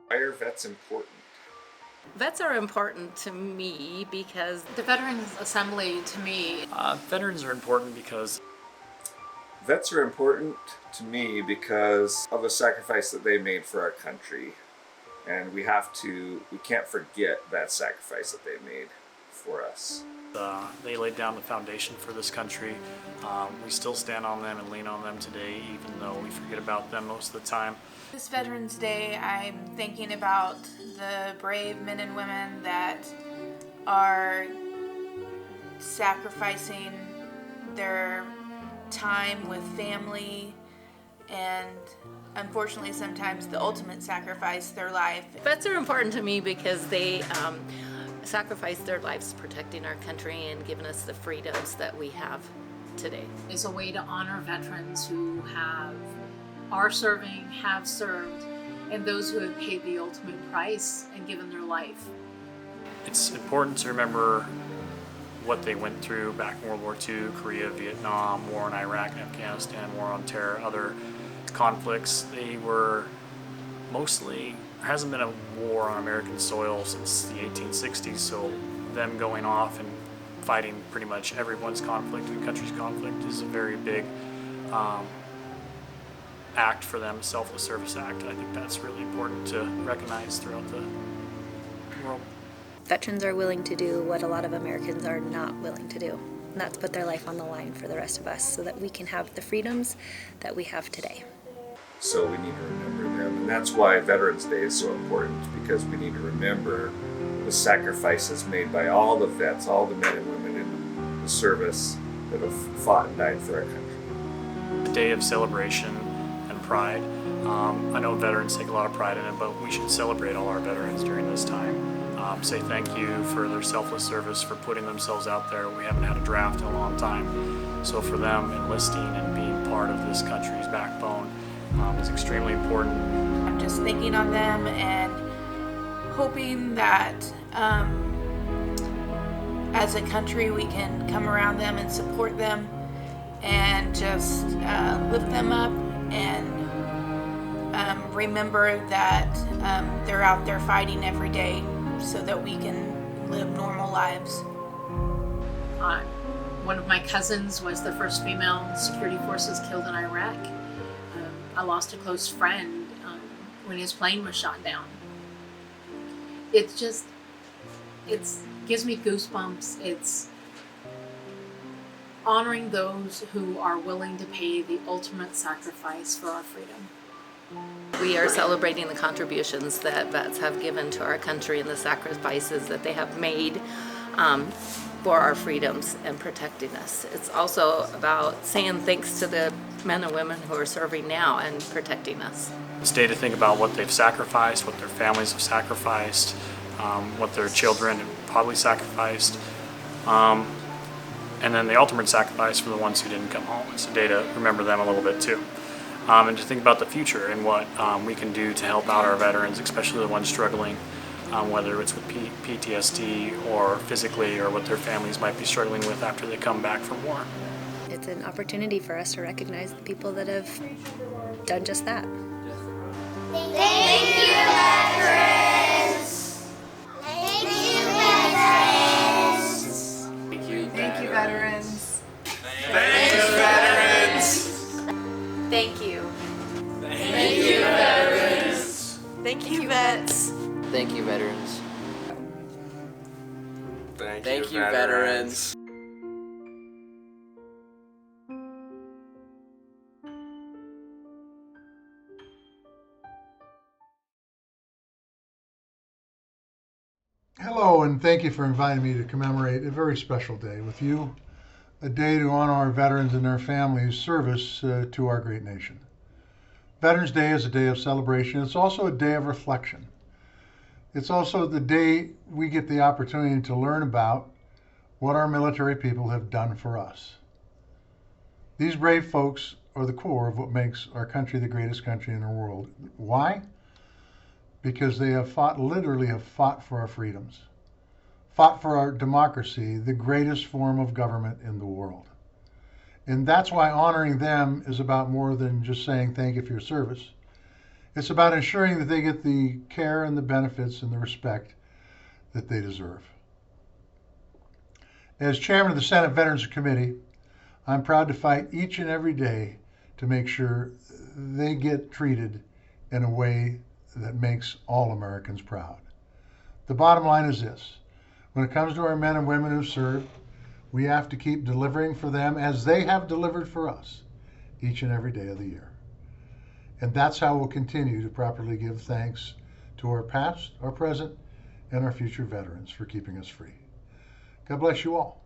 Why are vets important? Vets are important to me because The Veterans Assembly, to me, Veterans are important because Vets are important to me because of the sacrifice that they made for our country. And we can't forget that sacrifice that they made for us. they laid down the foundation for this country. We still stand on them and lean on them today, even though we forget about them most of the time. This Veterans Day, I'm thinking about the brave men and women that are sacrificing their time with family and unfortunately sometimes the ultimate sacrifice, their life. vets are important to me because they sacrifice their lives protecting our country and giving us the freedoms that we have today. is a way to honor veterans who are serving, have served, and those who have paid the ultimate price and given their life. It's important to remember what they went through back in World War II, Korea, Vietnam, war in Iraq and Afghanistan, war on terror, other conflicts. They were mostly, there hasn't been a war on American soil since the 1860s, so them going off and fighting pretty much everyone's conflict and country's conflict is a very big act for them, selfless service act. I think that's really important to recognize throughout the world. Veterans are willing to do what a lot of Americans are not willing to do, and that's put their life on the line for the rest of us so that we can have the freedoms that we have today. So we need to remember them. And that's why Veterans Day is so important, because we need to remember the sacrifices made by all the vets, all the men and women in the service that have fought and died for our country. A day of celebration and pride. I know veterans take a lot of pride in it, but we should celebrate all our veterans during this time. Say thank you for their selfless service, for putting themselves out there. We haven't had a draft in a long time, so for them enlisting and being part of this country's backbone is extremely important. I'm just thinking on them and hoping that as a country we can come around them and support them and just lift them up and remember that they're out there fighting every day so that we can live normal lives. One of my cousins was the first female security forces killed in Iraq. I lost a close friend when his plane was shot down. It gives me goosebumps. It's honoring those who are willing to pay the ultimate sacrifice for our freedom. We are celebrating the contributions that vets have given to our country and the sacrifices that they have made for our freedoms and protecting us. It's also about saying thanks to the men and women who are serving now and protecting us. It's a day to think about what they've sacrificed, what their families have sacrificed, what their children have probably sacrificed, and then the ultimate sacrifice for the ones who didn't come home. It's a day to remember them a little bit too. And to think about the future and what we can do to help out our veterans, especially the ones struggling, whether it's with PTSD or physically, or what their families might be struggling with after they come back from war. It's an opportunity for us to recognize the people that have done just that. Thank you, veterans! Thank you, veterans! Thank you, veterans. Thank you, veterans! Thank you. Thank you, veterans! Thank you, vets. Thank you, veterans. Thank you, veterans. Hello, and thank you for inviting me to commemorate a very special day with you, a day to honor our veterans and their families' service to our great nation. Veterans Day is a day of celebration. It's also a day of reflection. It's also the day we get the opportunity to learn about what our military people have done for us. These brave folks are the core of what makes our country the greatest country in the world. Why? Because they have literally have fought for our freedoms, fought for our democracy, the greatest form of government in the world. And that's why honoring them is about more than just saying thank you for your service. It's about ensuring that they get the care and the benefits and the respect that they deserve. As chairman of the Senate Veterans Committee, I'm proud to fight each and every day to make sure they get treated in a way that makes all Americans proud. The bottom line is this: when it comes to our men and women who serve, we have to keep delivering for them as they have delivered for us each and every day of the year. And that's how we'll continue to properly give thanks to our past, our present, and our future veterans for keeping us free. God bless you all.